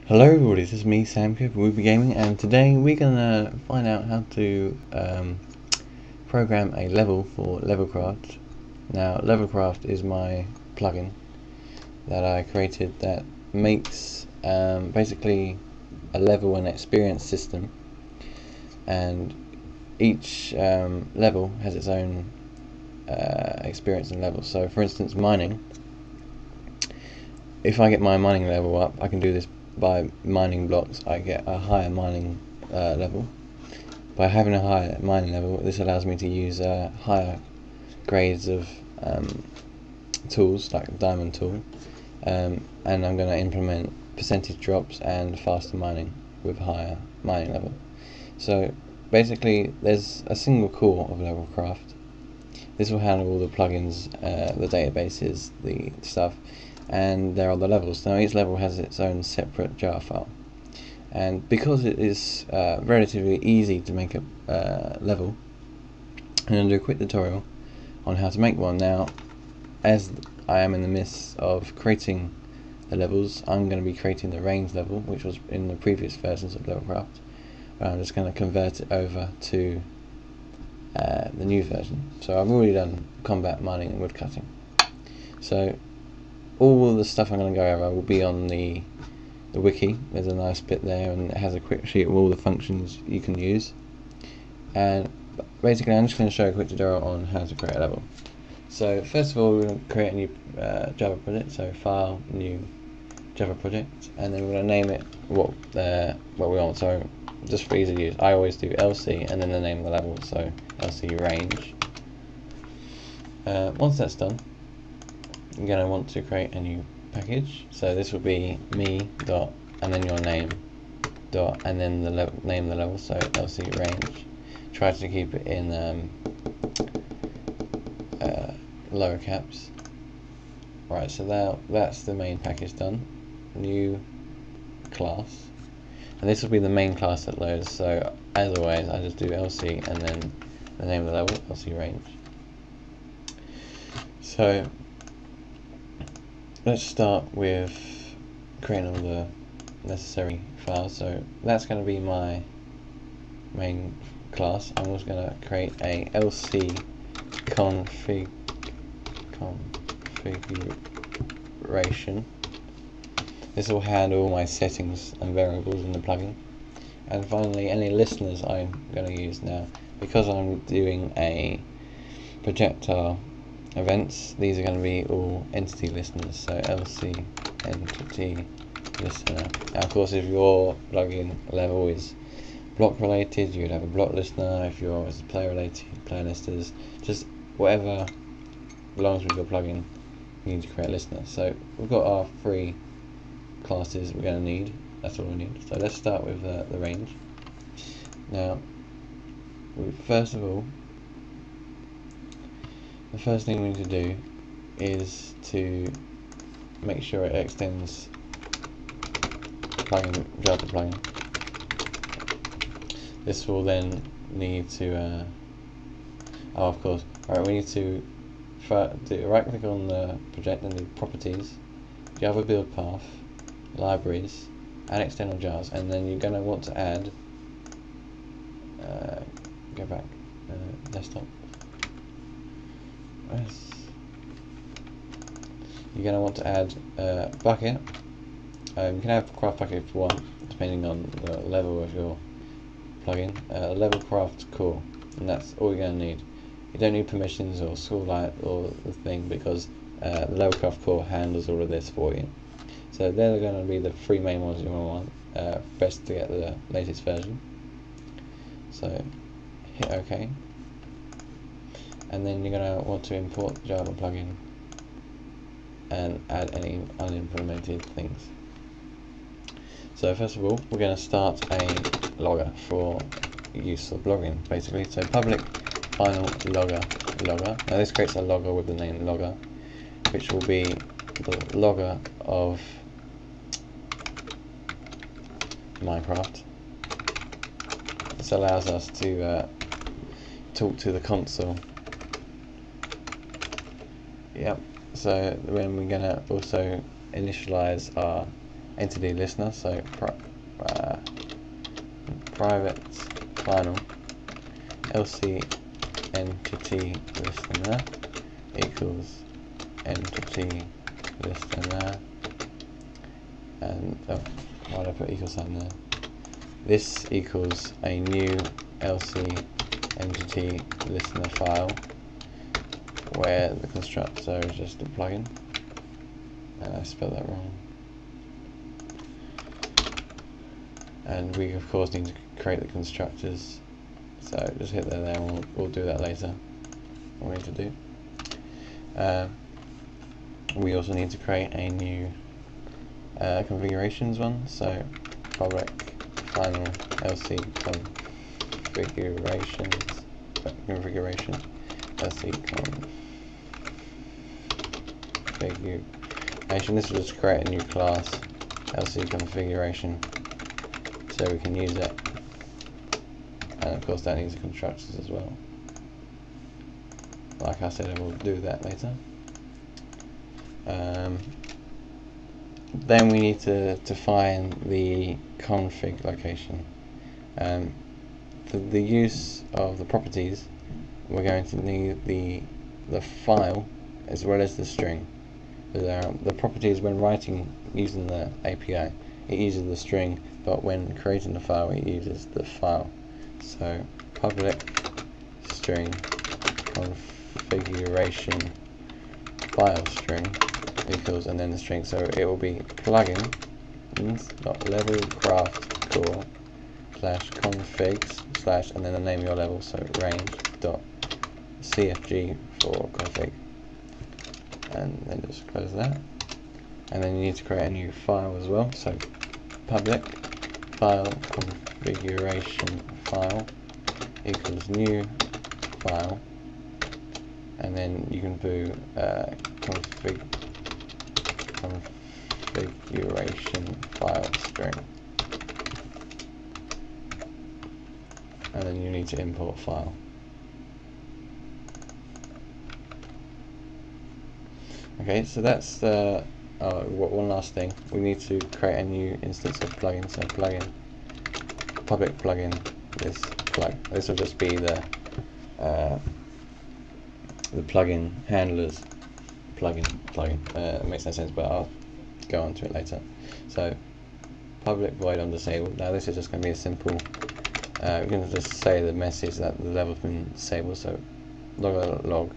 Hello everybody, this is me, Sam from WoopaGaming, and today we're gonna find out how to program a level for LevelCraft. Now, LevelCraft is my plugin that I created that makes basically a level and experience system, and each level has its own experience and level. So, for instance, mining. If I get my mining level up, I can do this by mining blocks. I get a higher mining level. By having a higher mining level, this allows me to use higher grades of tools, like the diamond tool, and I'm going to implement percentage drops and faster mining with higher mining level. So basically, there's a single core of LevelCraft. This will handle all the plugins, the databases, the stuff, and there are the levels. Now each level has its own separate jar file, and because it is relatively easy to make a level, I'm going to do a quick tutorial on how to make one. Now, as I am in the midst of creating the levels, I'm going to be creating the range level, which was in the previous versions of LevelCraft. I'm just going to convert it over to the new version. So I've already done combat, mining and woodcutting. So all of the stuff I'm going to go over will be on the wiki. There's a nice bit there, and it has a quick sheet of all the functions you can use. And basically, I'm just going to show a quick tutorial on how to create a level. So first of all, we're going to create a new Java project. So File, New Java Project, and then we're going to name it what we want. So just for ease of use, I always do LC and then the name of the level. So LC range. Once that's done, you're going to want to create a new package. So this will be me dot and then your name dot and then the name of the level. So LC range. Try to keep it in lower caps. Right, so now that's the main package done. New class, and this will be the main class that loads. So as always, I just do LC and then the name of the level, LC range. So let's start with creating all the necessary files. So that's going to be my main class. I'm also going to create a LC configuration. This will handle my settings and variables in the plugin. And finally, any listeners I'm going to use now, because I'm doing a projectile events, these are going to be all entity listeners. So LC entity listener. Now, of course, if your plugin level is block related, you would have a block listener. If yours is player related, player listers. Just whatever belongs with your plugin, you need to create a listener. So we've got our three classes we're going to need. That's all we need. So let's start with the range. Now, first of all, the first thing we need to do is to make sure it extends plugin, Java plugin. This will then need to oh, of course. Alright, we need to right click on the project and do properties, Java build path, libraries, add external jars, and then you're going to want to add go back desktop. Yes. You're going to want to add bucket. You can have craft bucket if you want, depending on the level of your plugin. LevelCraft core, and that's all you're going to need. You don't need permissions or SQLite or the thing, because the LevelCraft core handles all of this for you. So they're going to be the three main ones you want. Best to get the latest version. So hit OK, and then you're going to want to import the Java plugin and add any unimplemented things. So first of all, we're going to start a logger for use of blogging, basically. So public final logger. Now this creates a logger with the name logger, which will be the logger of Minecraft. This allows us to talk to the console. Yep. So then we're gonna also initialize our entity listener, so private final LC entity listener equals entity listener, and why did I put equal sign there? This equals a new LC entity listener file where the constructor is just a plugin, and I spelled that wrong. And we of course need to create the constructors, so just hit there and we'll do that later. What we need to do. We also need to create a new configurations one, so public final LC configuration LC configuration. This will just create a new class LC configuration so we can use it, and of course that needs the constructors as well. Like I said, I will do that later. Then we need to define the config location. For the use of the properties, we're going to need the file as well as the string. The properties, when writing using the API, it uses the string, but when creating the file it uses the file. So public string configuration file string equals, and then the string, so it will be plugins.levelcraft core /configs/ and then the name of your level, so range.cfg for config, and then just close that. And then you need to create a new file as well, so public file configuration file equals new file, and then you can do configuration file string, and then you need to import file. Okay, so that's the one last thing. We need to create a new instance of plugin. So plugin public plugin this plug. This will just be the plugin handlers plugin. It makes no sense, but I'll go on to it later. So public void undisabled. Now this is just going to be a simple. We're going to just say the message that the level's been disabled. So log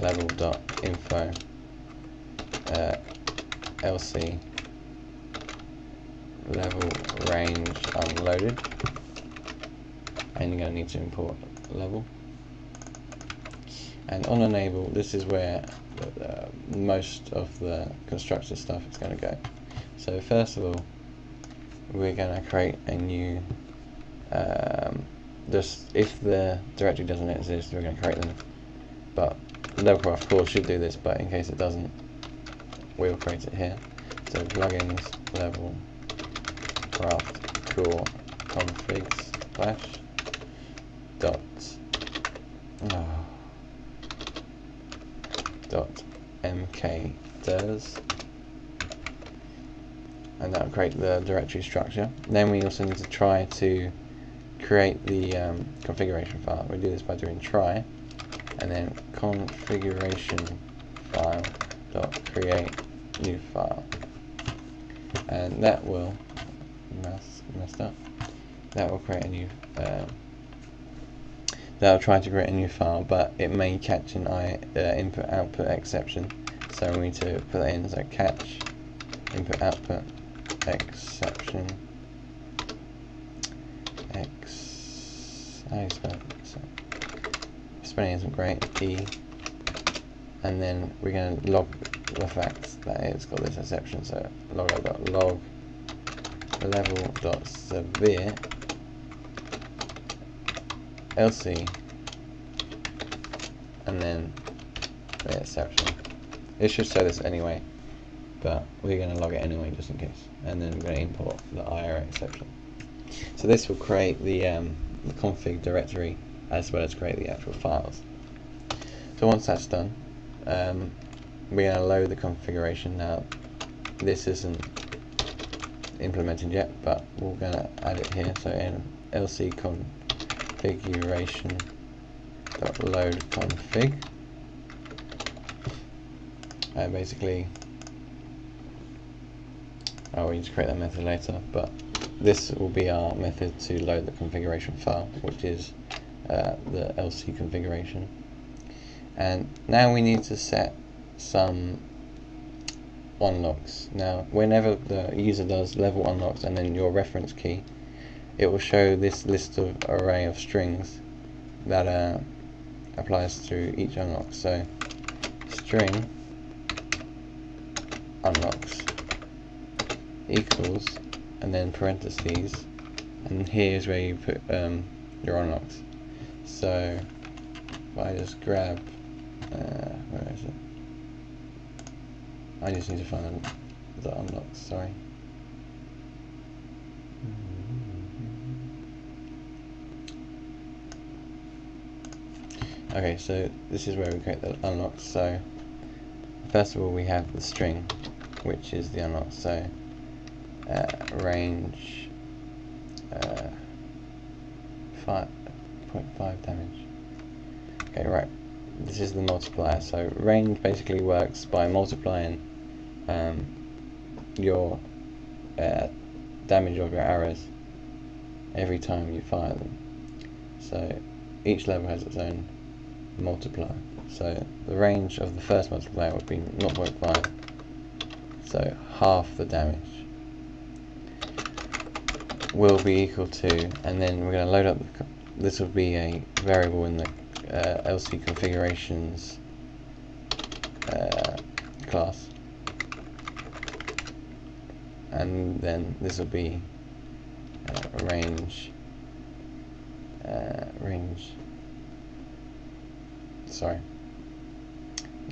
level.info LC level range unloaded, and you're going to need to import level. And on enable, this is where most of the constructor stuff is going to go. So first of all, we're going to create a new just if the directory doesn't exist, we're going to create them, but LevelCraft core should do this, but in case it doesn't, we'll create it here. So plugins LevelCraft core configs dot mkdirs, and that will create the directory structure. Then we also need to try to create the configuration file. We do this by doing try, and then configuration file dot create new file, and that will messed up. That will create a new. That will try to create a new file, but it may catch an input output exception. So we need to put that in. So catch input output exception. How do you spell it? So, spelling isn't great. And then we're going to log the fact that it's got this exception. So log level.severe LC, and then the exception. It should say this anyway, but we're going to log it anyway just in case. And then we're going to import the IR exception. So this will create the config directory as well as create the actual files. So once that's done, we're going to load the configuration. Now this isn't implemented yet, but we're going to add it here. So in LC configuration load config, and basically, we need to create that method later, but this will be our method to load the configuration file, which is the LC configuration. And now we need to set some unlocks. Now, whenever the user does level unlocks and then your reference key, it will show this list of array of strings that applies to each unlock. So string unlocks equals, and then parentheses, and here's where you put your unlocks. So if I just grab, where is it? I just need to find the unlocks, sorry. Okay, so this is where we create the unlocks. So first of all, we have the string, which is the unlock. So range 5.5 damage. Okay, right. This is the multiplier. So range basically works by multiplying your damage of your arrows every time you fire them. So each level has its own multiplier. So the range of the first multiplier would be 0.5. So half the damage will be equal to, and then we're going to load up this will be a variable in the LC configurations class, and then this will be range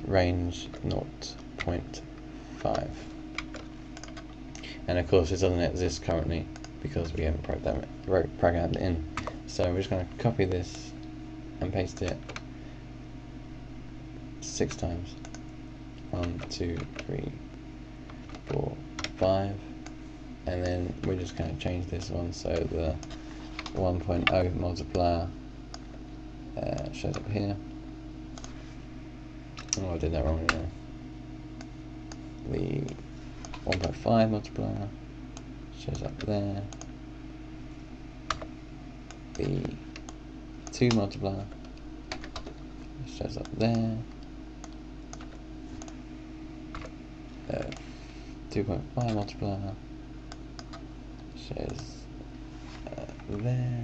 0.5, and of course it doesn't exist currently because we haven't programmed it in. So we're just going to copy this and paste it 6 times. 1, 2, 3, 4, 5, and then we're just going to change this one so the 1.0 multiplier shows up here. Oh, I did that wrong again. The 1.5 multiplier shows up there. The 2 multiplier shows up there. 2.5 multiplier shows there.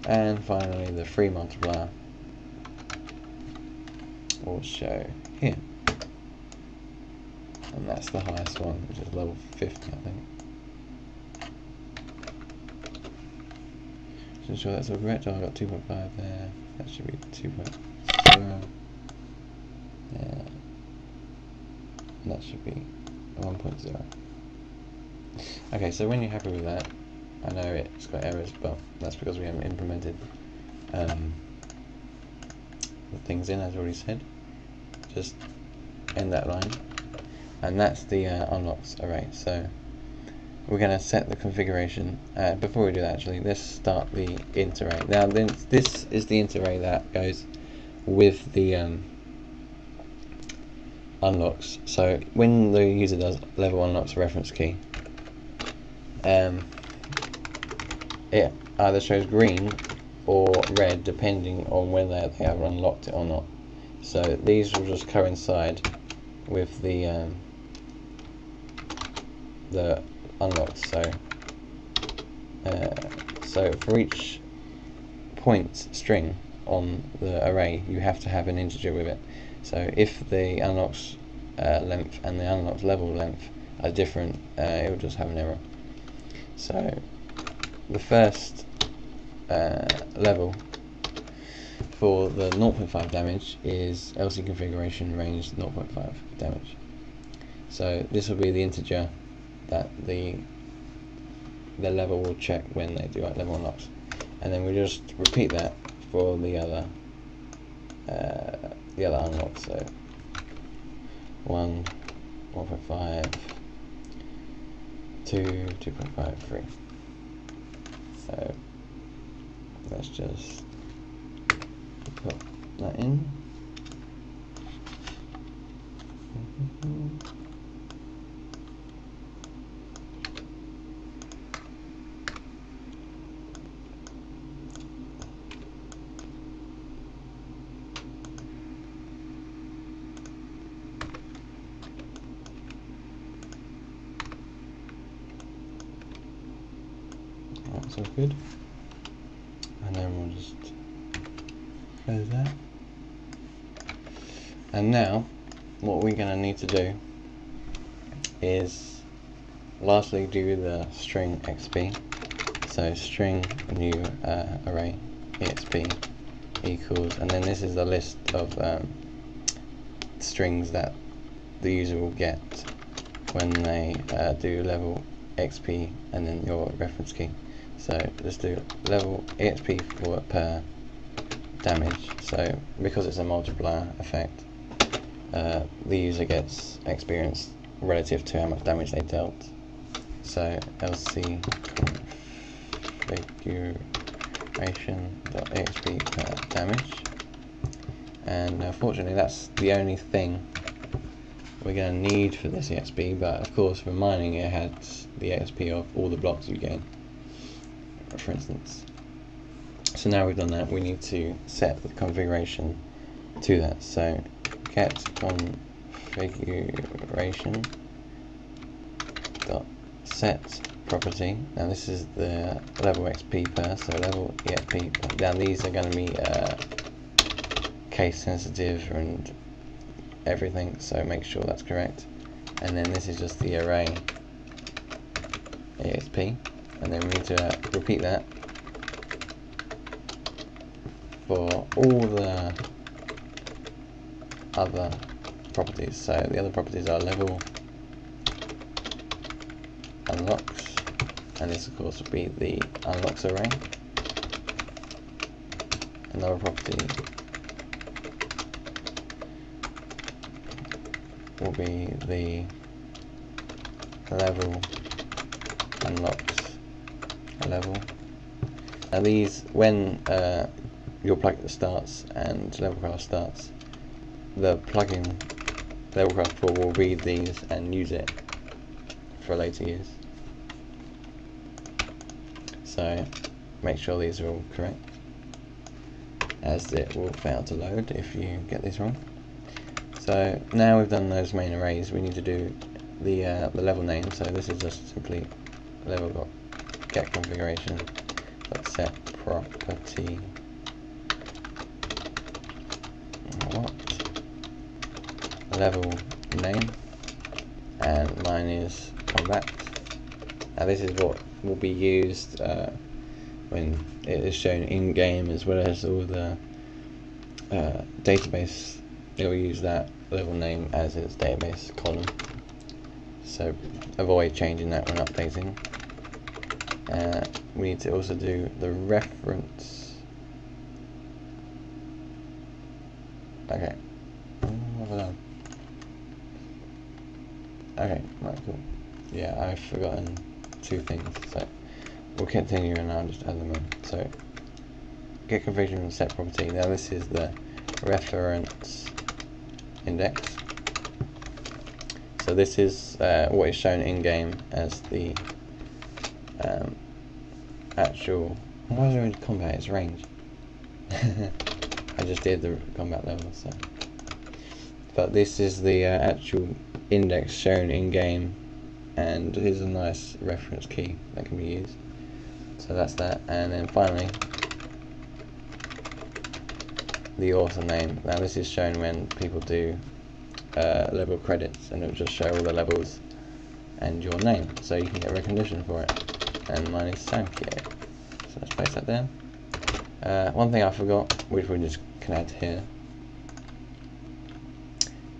And finally the 3 multiplier will show here. And that's the highest one, which is level 50, I think. Just ensure that's all correct. Oh, I got 2.5 there. That should be 2.0. Yeah. And that should be 1.0. Okay, so when you're happy with that, I know it's got errors, but that's because we haven't implemented the things in, as I already said. Just end that line. And that's the unlocks array. So we're going to set the configuration. Before we do that, actually, let's start the int array. Now, this is the int array that goes with the unlocks. So when the user does level unlocks reference key, it either shows green or red depending on whether they have unlocked it or not. So these will just coincide with the unlocks. So for each point string on the array, you have to have an integer with it. So if the unlocks length and the unlocked level length are different, it will just have an error. So the first level for the 0.5 damage is LC configuration range 0.5 damage. So this will be the integer that the level will check when they do level unlocks, and then we just repeat that for the other unlocks. So 1.5, 2, 2.5, 3. So let's just put that in. That's all good. And then we'll just close that. And now what we're going to need to do is lastly do the string exp. So string new array exp equals, and then this is the list of strings that the user will get when they do level exp and then your reference key. So let's do level exp for per damage. So because it's a multiplier effect, the user gets experience relative to how much damage they dealt. So lc configuration.exp per damage, and fortunately that's the only thing we're going to need for this exp, but of course for mining it has the exp of all the blocks you gain, for instance. So now we've done that, we need to set the configuration to that. So get configuration dot set property. Now this is the level xp per, so level exp per. Now these are going to be case sensitive and everything, so make sure that's correct. And then this is just the array exp, and then we need to repeat that for all the other properties. So the other properties are level unlocks, and this of course will be the unlocks array. Another property will be the level unlocks level. Now these, when your plugin starts and LevelCraft starts, the plugin LevelCraft 4 will read these and use it for later use. So make sure these are all correct, as it will fail to load if you get these wrong. So now we've done those main arrays, we need to do the level name. So this is just simply level get configuration set property what level name, and mine is combat. Now this is what will be used when it is shown in game, as well as all the database. It will use that level name as its database column, so avoid changing that when updating. We need to also do the reference. Okay, what have I done? Okay, right, cool. Yeah, I've forgotten two things, so we'll continue and I'll just add them in. So get configuration set property. Now this is the reference index. So this is what is shown in game as the actual. Why is there in combat? It's range. I just did the combat level, so. But this is the actual index shown in game, and here's a nice reference key that can be used. So that's that, and then finally the author name. Now this is shown when people do level credits, and it will just show all the levels and your name, so you can get recognition for it. And mine is Sankyo, so let's place that there. One thing I forgot, which we just can add here,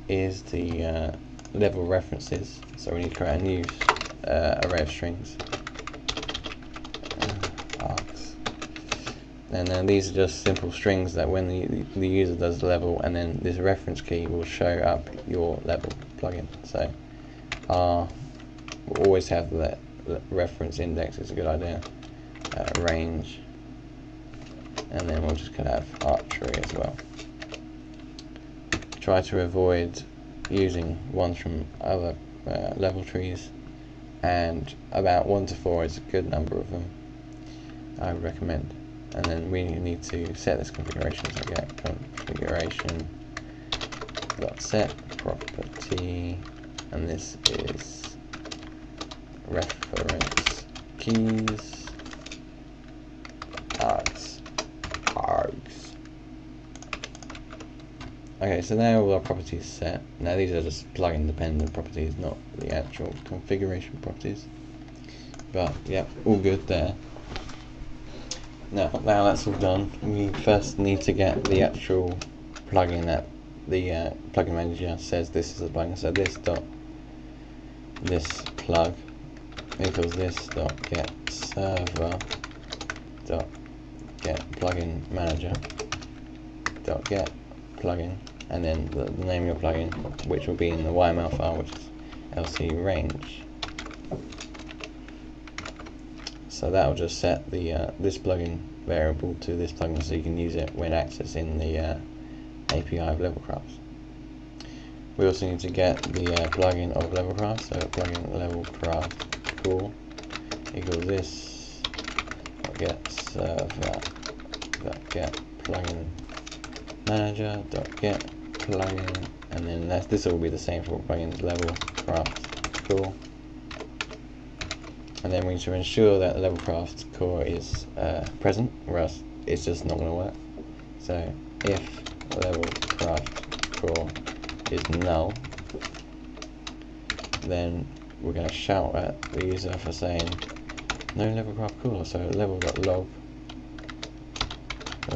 is the level references. So we need to create a new array of strings, args, and then these are just simple strings that when the user does the level, and then this reference key will show up your level plugin. So will always have that reference index is a good idea. Range, and then we'll just have archery as well. Try to avoid using ones from other level trees, and about 1 to 4 is a good number of them, I would recommend. And then we need to set this configuration, so get configuration dot set property, and this is reference keys args. Okay, so now all our properties set. Now these are just plugin dependent properties, not the actual configuration properties. But yeah, all good there. Now that's all done, we first need to get the actual plugin that the plugin manager says this is a plugin. So this plug equals this dot get server dot get plugin manager dot get plugin, and then the name of your plugin, which will be in the YML file, which is lc range. So that will just set the this plugin variable to this plugin, so you can use it when accessing the API of LevelCraft. We also need to get the plugin of LevelCraft, so plugin LevelCraft core equals this get server get plugin manager get plugin, and then this will be the same for plugins LevelCraft core. And then we need to ensure that the LevelCraft core is present, or else it's just not going to work. So if LevelCraft core is null, then we're going to shout at the user for saying no LevelCraft core. So level.log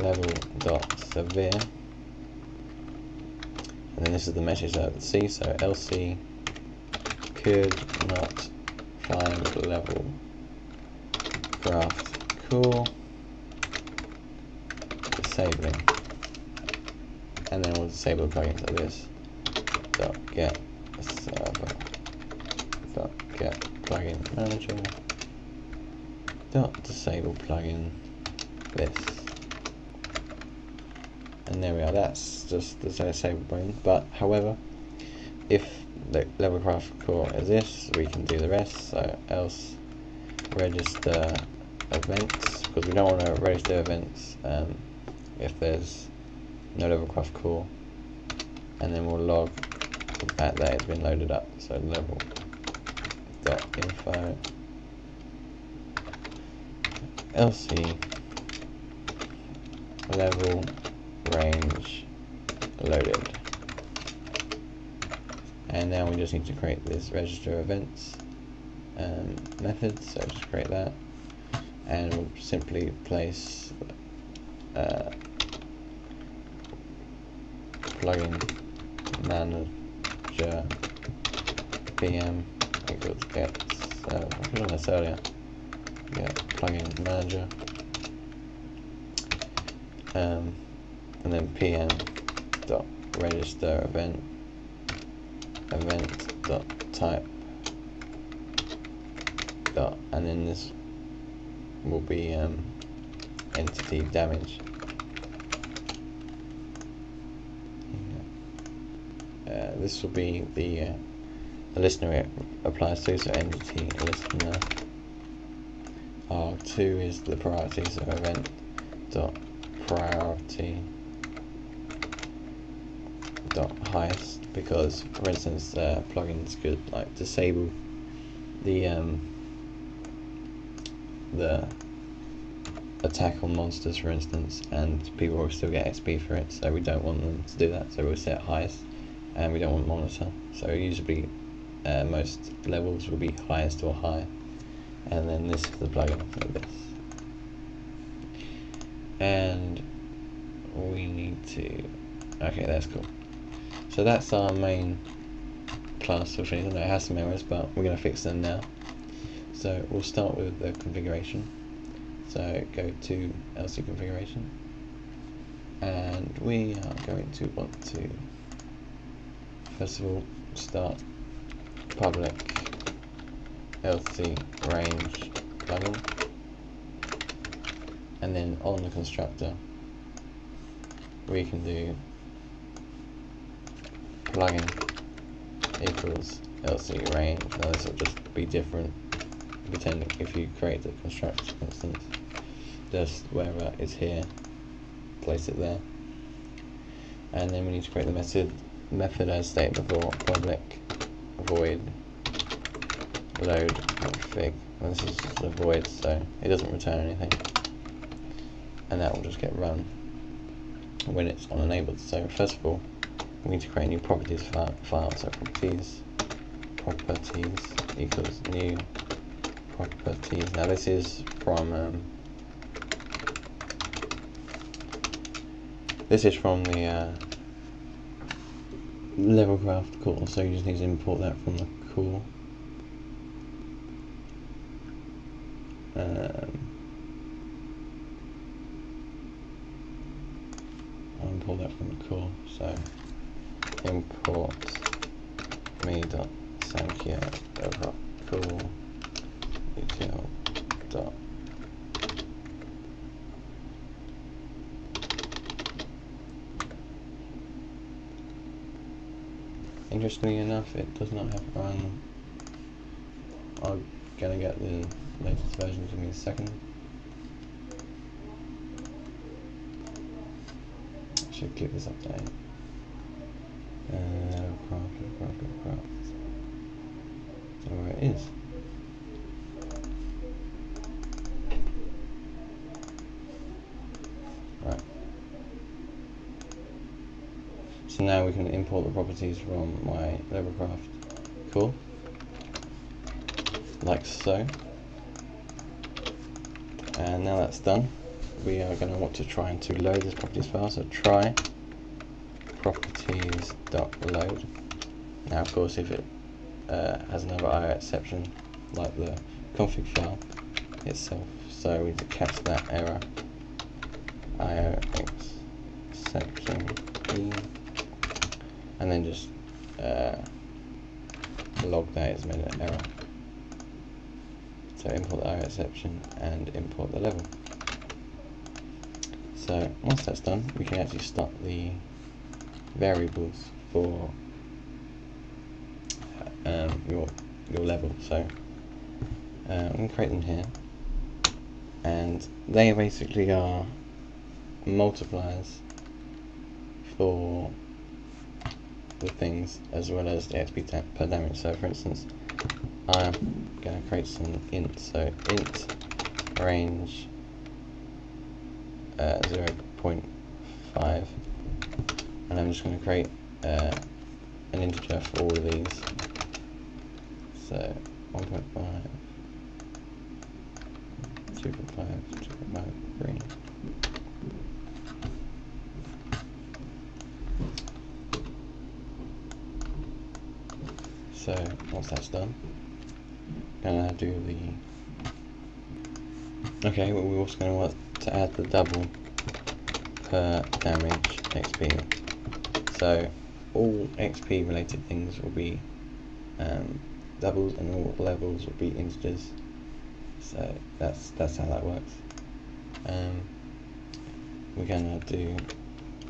level.severe, and then this is the message that it see. So lc could not find level craft core, disabling, and then we'll disable the plugin. So this dot get server dot get plugin manager dot disable plugin this, and there we are. That's just the disable plugin. But however, if the LevelCraft core is this, we can do the rest. So else register events, because we don't want to register events if there's no LevelCraft core, and then we'll log the fact that it's been loaded up. So level.info lc level range loaded. And now we just need to create this register events method, so just create that, and we'll simply place plugin manager pm equals get I should have done this earlier, get plugin manager, and then pm dot register event dot type dot, and then this will be entity damage. This will be the listener it applies to, so entity listener. R2 is the priority, so event dot priority dot highest, because for instance plugins could like disable the attack on monsters, for instance, and people will still get XP for it, so we don't want them to do that. So we'll set highest, and we don't want monitor, so usually most levels will be highest or high, and then this is the plugin, so this, and we need to, okay, that's cool. So that's our main class, which I know it has some errors, but we're going to fix them now. So we'll start with the configuration. So go to LC configuration, and we are going to want to first of all start public LC range plugin, and then on the constructor we can do plugin equals LC range. Now this will just be different depending if you create the constructor, for instance. Just wherever it's here, place it there. And then we need to create the method as stated before, public void load config. And this is just a void, so it doesn't return anything, and that will just get run when it's unenabled. So first of all, we need to create a new properties file. So properties equals new properties. Now this is from the LevelCraft core, so you just need to import that from the core. I'll import that from the core, so import me.samkia.core util dot Interestingly enough, it does not have run. I'm gonna get the latest version, give me a second. I should keep this update. LevelCraft. So where it is. Right. So now we can import the properties from my LevelCraft core, like so. And now that's done, we are going to want to try and load this properties file. So try properties.load. Now of course if it has another IO exception like the config file itself, so we need to catch that error, IO exception E, and then just log that it's made an error. So import the IO exception and import the level. So once that's done, we can actually start the variables for your level. So I'm going to create them here, and they basically are multipliers for the things as well as the XP per damage. So for instance, I'm going to create some ints. So int range 0.5, and I'm just going to create an integer for all of these. So 1.5, 2.5, 2.5, 3. So once that's done, I'm going to do the... Okay, well, we're also going to want to add the double per damage XP. So all XP related things will be doubles, and all levels will be integers. So that's how that works. We're gonna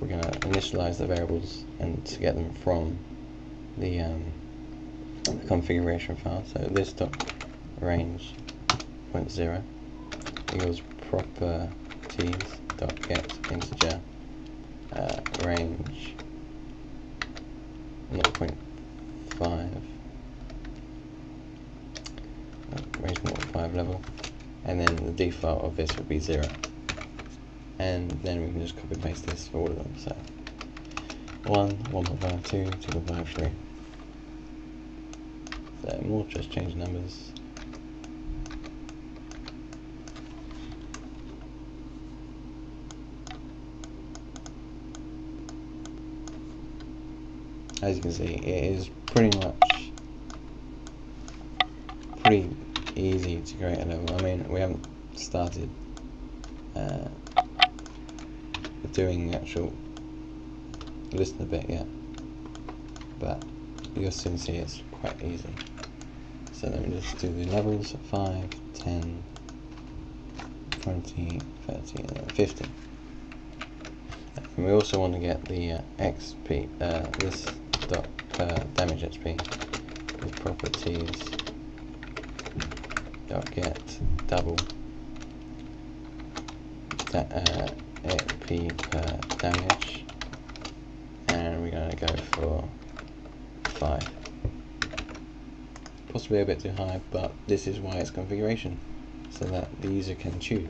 initialize the variables and to get them from the configuration file. So this dot range 0.0 equals properties dot get integer range 0.5 range 0.5 level, and then the default of this will be 0, and then we can just copy paste this for all of them. So 1, 1.5, 2, 2.5, 3. So more just change numbers. As you can see, it is pretty easy to create a level. I mean, we haven't started doing the actual listener bit yet, but you'll soon see it's quite easy. So let me just do the levels: 5, 10, 20, 30, and 50. And we also want to get the XP, this dot damage XP with properties dot get double XP per damage, and we're going to go for 5. Possibly a bit too high, but this is why it's configuration, so that the user can choose.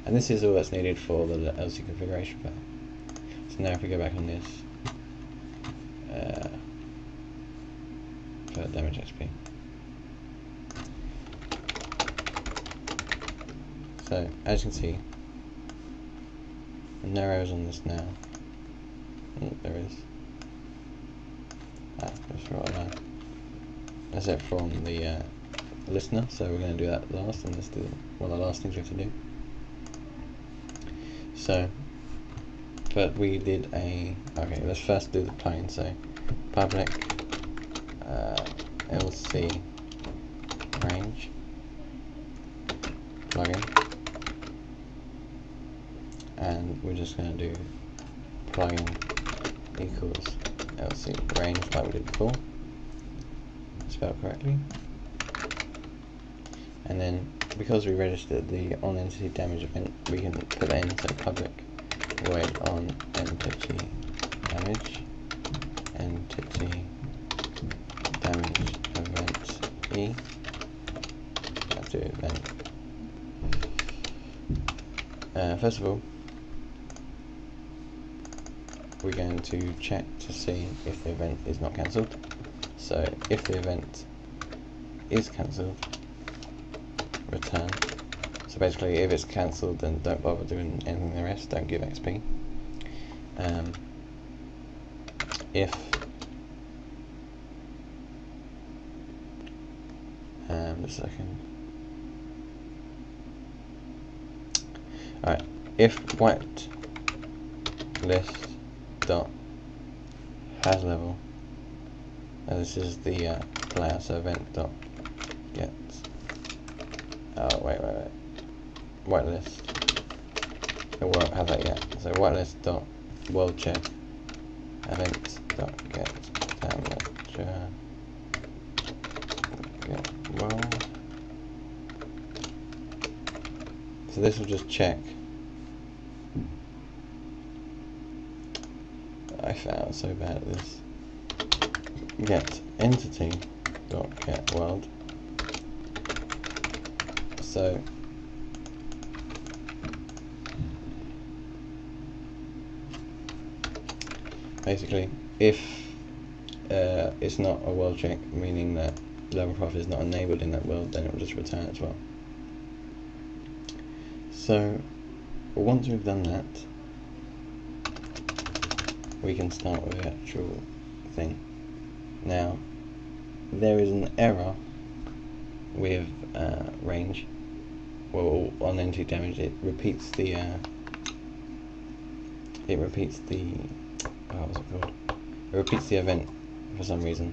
And this is all that's needed for the LC configuration file. So now if we go back on this, for damage XP. So as you can see, no arrows on this now. There is. That's right now. That's it from the listener, so we're going to do that last, and let's do one of the last things we have to do. So, but we did a, okay, let's first do the plugin. So public LC range plugin, and we're just going to do plugin equals LC range like we did before, spelled correctly. And then because we registered the on entity damage event, we can put that in. So public void on entity damage event e. Let's do it then. First of all, we're going to check to see if the event is not cancelled. So if the event is cancelled, return. So basically, if it's cancelled, then don't bother doing anything the rest, don't give XP. If a second. Alright, if white list dot has level, and this is the player, so event dot get, whitelist, it won't have that yet, so whitelist dot world check event dot get damage get world. So this will just check. I failed so bad at this. Get entity dot get world. So basically, if it's not a world check, meaning that LevelCraft is not enabled in that world, then it will just return as well. So once we've done that, we can start with the actual thing. Now, there is an error with range. Well, on entity damage, it repeats the what's it called? It repeats the event for some reason.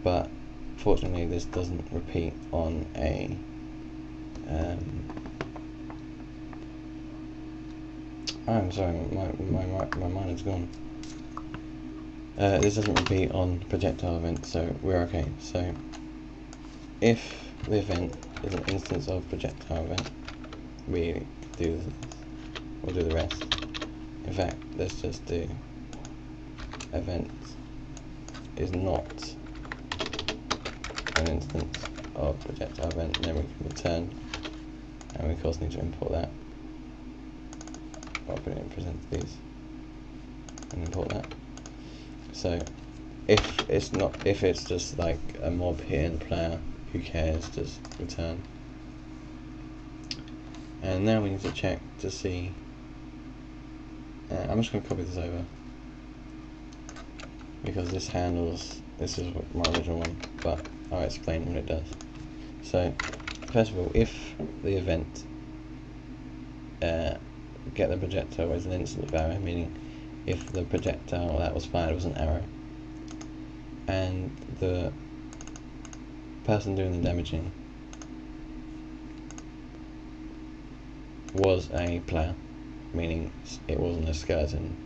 But fortunately, this doesn't repeat on a I'm sorry, my mind is gone. This doesn't repeat on projectile event, so we're okay. So if the event is an instance of projectile event, we'll do the rest. In fact, let's just do event is not an instance of projectile event, and then we can return, and we of course need to import that. I'll put it in parentheses and import that. So if it's just like a mob hitting the player, who cares, just return. And now we need to check to see, I'm just going to copy this over because this is my original one, but I'll explain what it does. So first of all, if the event get the projectile as an instance of arrow, meaning if the projectile that was fired was an arrow, and the person doing the damaging was a player, meaning it wasn't a skeleton.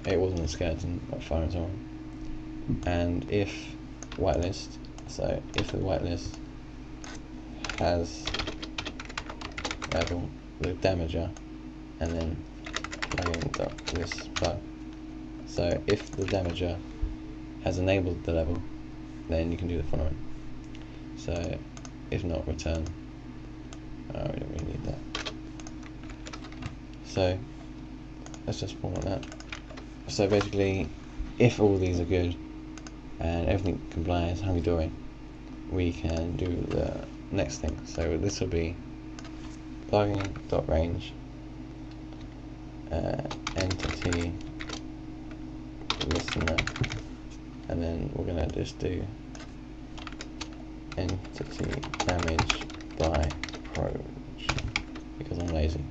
It wasn't a skeleton like firing someone. And if whitelist, so if the whitelist has level with damager, and then plugin.list plug. So if the damager has enabled the level, then you can do the following. So if not, return. We don't really need that. So let's just format that. So basically, if all these are good and everything complies hunky-dory, we can do the next thing. So this will be plugin.range entity listener, and then we're going to just do entity damage by approach, because I'm lazy.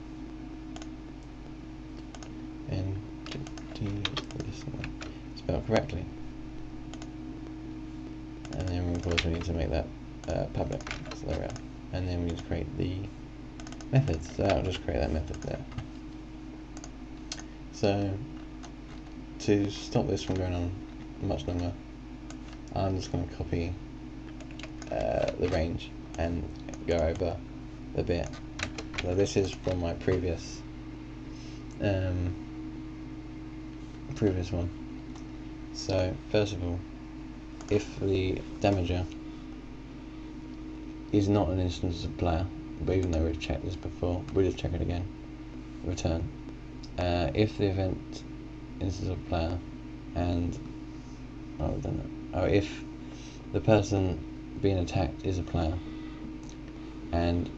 Entity listener, spelled correctly. And then of course we need to make that public, so there we are. And then we need to create the methods, so I'll just create that method there. So to stop this from going on much longer, I'm just going to copy the range and go over the bit. So this is from my previous one. So first of all, if the damager is not an instance of player, but even though we've checked this before, we'll just check it again. Return. If the event instance of player and if the person being attacked is a player, and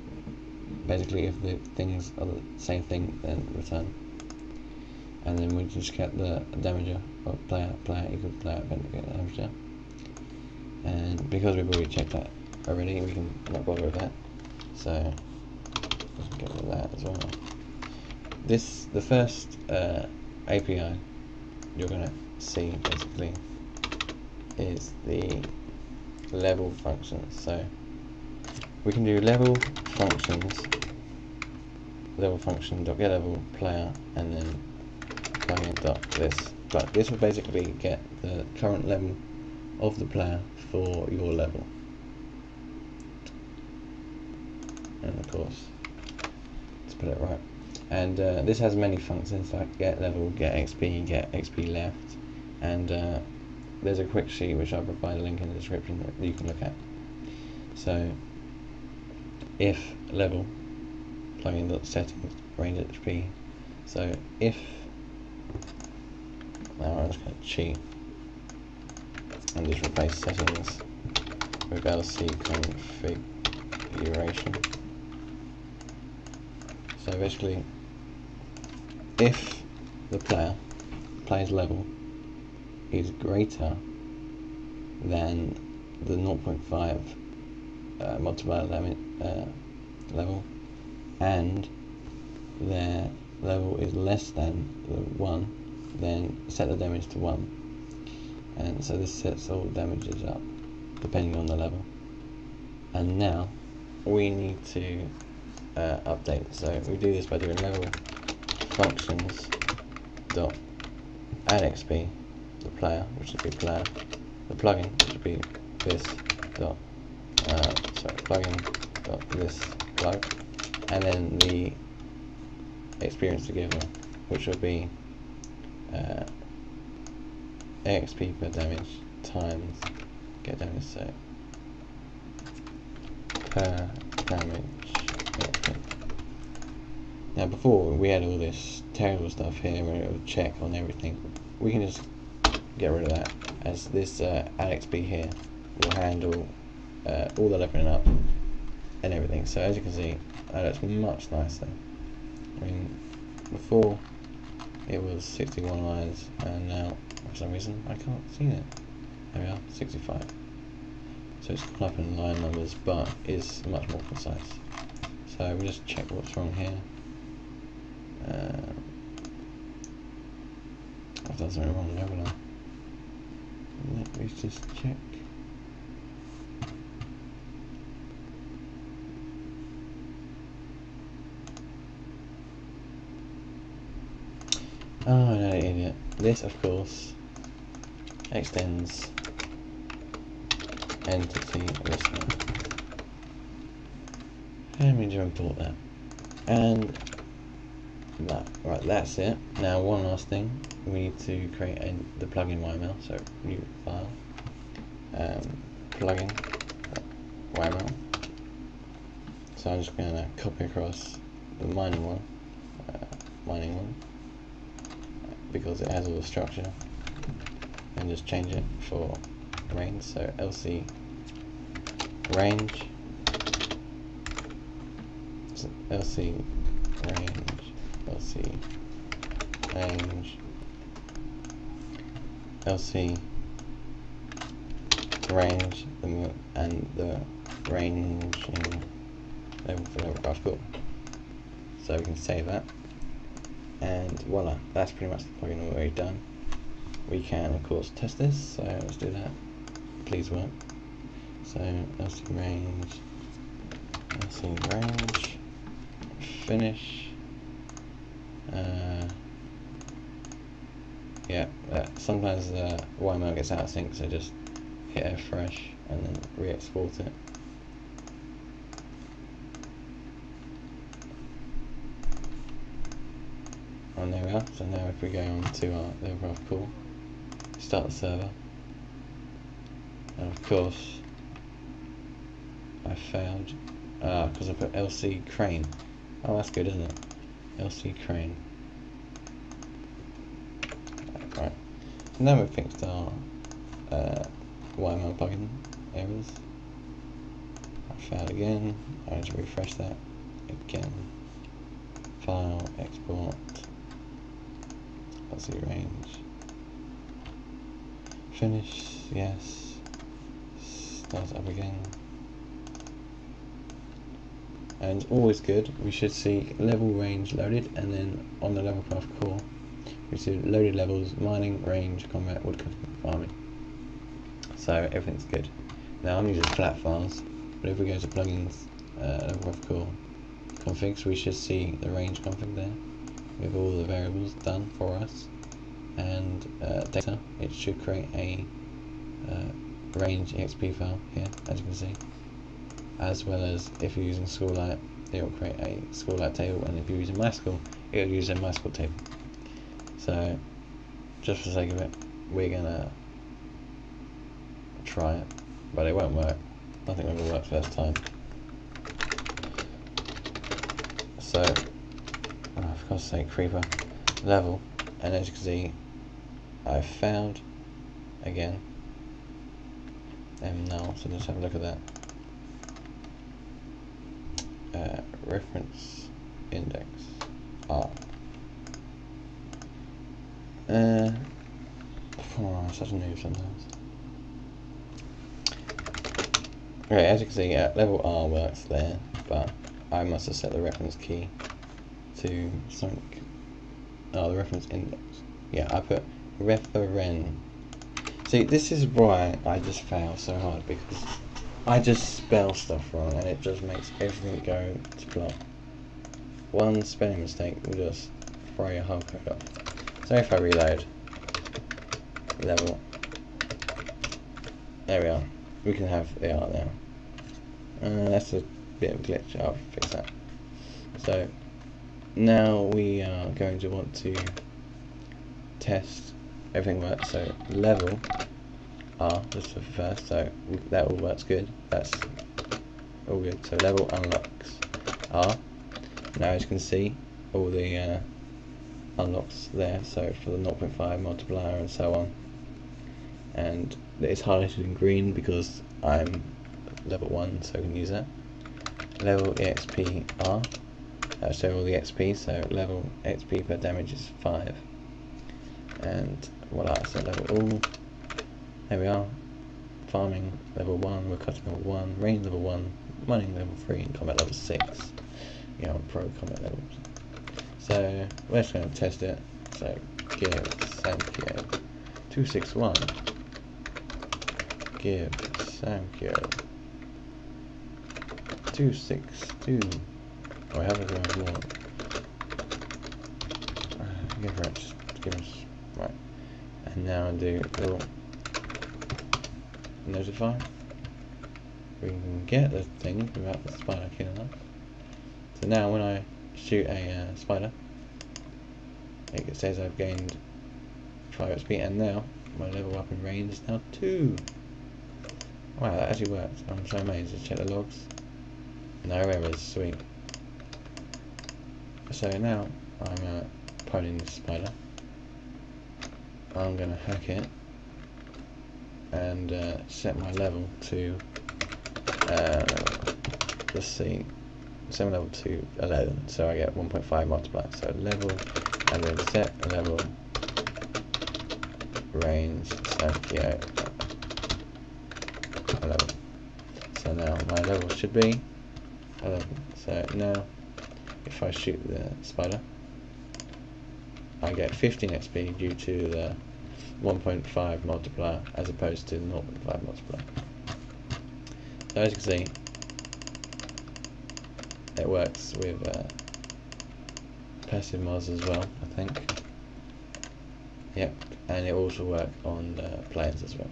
basically if the things are the same thing, then return. And then we just get the damager of player equals player event get damager. And because we've already checked that already, we can not bother with that. So let's get rid of that as well. The first API you're going to see basically is the level functions. So we can do level functions, level function dot get level player, and then plugin dot list. But this will basically get the current level of the player for your level. And of course, let's put it right. And this has many functions like get level, get XP left, and there's a quick sheet which I'll provide a link in the description that you can look at. So if level plugin.settings range HP. So if now I'm just going to cheat and just replace settings with LC configuration. So basically, if the player's level is greater than the 0.5 multiplier level, and their level is less than the 1, then set the damage to 1. And so this sets all damages up depending on the level. And now we need to update. So we do this by doing level functions dot add XP, the player, which would be player, the plugin, which would be this dot plugin dot this plug, and then the experience to give them, which would be XP per damage times get damage, so per damage XP. Now before we had all this terrible stuff here where it would check on everything, we can just get rid of that, as this add XP here will handle all the leveling up and everything. So as you can see, that looks much nicer. I mean, before it was 61 lines, and now for some reason I can't see it. There we are, 65. So it's gone up in line numbers, but is much more concise. So we just check what's wrong here. I've done something wrong, haven't I? let me just check. Oh no, idiot. This, of course, extends entity listener. Let me just import that. And that, right, that's it. Now one last thing. We need to create the plugin YML. So new file, plugin YML. So I'm just going to copy across the mining one, because it has all the structure, and just change it for range. So LC range, so LC range, LC range, LC range, and the ranging level for LevelCraft. Cool. So we can save that, and voila, that's pretty much the plugin already done. We can of course test this, so let's do that. Please work. So LC range, finish. Yeah, sometimes the YML gets out of sync, so just hit refresh and then re-export it. And there we are. So now if we go on to our LevelCraft call, start the server, and of course I failed because I put LC crane. Oh, that's good, isn't it? LC crane. Right. Now we've fixed our YML plugin errors. I failed again. I need to refresh that again. File, export, LC range, finish, yes, start up again. And always good, we should see level range loaded, and then on the LevelCraft core we see loaded levels, mining, range, combat, woodcutting, farming. So everything's good. Now I'm using flat files, but if we go to plugins, LevelCraft core configs, we should see the range config there with all the variables done for us, and data. It should create a range exp file here, as you can see, as well as if you're using SQLite, it will create a SQLite table, and if you're using MySQL, it will use a MySQL table. So just for the sake of it, we're gonna try it, but it won't work. Nothing ever works first time. So I forgot to say creeper level, and as you can see, I failed again. Now, so let's have a look at that. Reference index R. Oh, such a noob sometimes. Okay, as you can see, level R works there, but I must have set the reference key to something. Oh, the reference index. Yeah, I put referen. See, this is why I just fail so hard, because I just spell stuff wrong and it just makes everything go to plot. One spelling mistake will just throw your whole code off. So if I reload level, there we are. We can have the art now. That's a bit of a glitch. I'll fix that. So now we are going to want to test everything works. So level R, just for first, so that all works good. That's all good. So level unlocks R. Now as you can see, all the unlocks there. So for the 0.5 multiplier and so on, and it's highlighted in green because I'm level 1, so I can use that. Level exp R. So all the XP. So level XP per damage is 5. And voila, so level all. There we are. Farming level 1, we're cutting level 1, range level 1, mining level 3, and combat level 6. Yeah, I'm pro combat levels. So we're just going to test it. So give Sankyo 261 Thank you. 262. Oh, I haven't got more. Give us. Right. And now I'll do little notify. We can get the thing without the spider killing us. So now when I shoot a spider, it says I've gained 5 XP, and now my level up in range is now 2. Wow, that actually works. I'm so amazed. Just check the logs. No errors, sweet. So now I'm pulling this spider. I'm gonna hack it and set my level to let's see, set my level to 11, so I get 1.5 multiplier. So level, and then set level range, yeah, 11. So now my level should be 11. So now if I shoot the spider, I get 15 XP due to the 1.5 multiplier as opposed to the 0.5 multiplier. So as you can see, it works with passive mods as well, I think. Yep, and it also works on planes as well.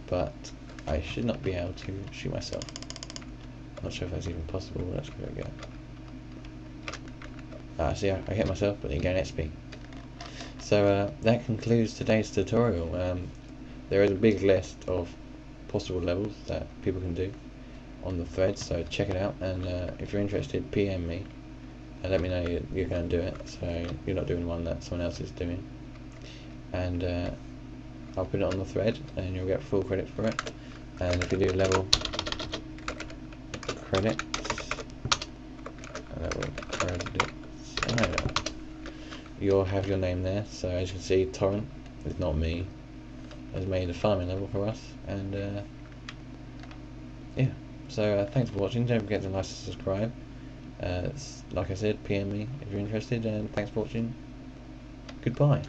But I should not be able to shoot myself. Not sure if that's even possible. Let's give it a go. See, I hit myself, but didn't gain XP. So that concludes today's tutorial. There is a big list of possible levels that people can do on the thread, so check it out, and if you're interested, PM me and let me know you're going to do it, so you're not doing one that someone else is doing, and I'll put it on the thread and you'll get full credit for it. And if you do level credits, you'll have your name there. So as you can see, Torrent, it's not me, has made a farming level for us, and yeah. So thanks for watching. Don't forget to like and subscribe. Like I said, PM me if you're interested, and thanks for watching. Goodbye.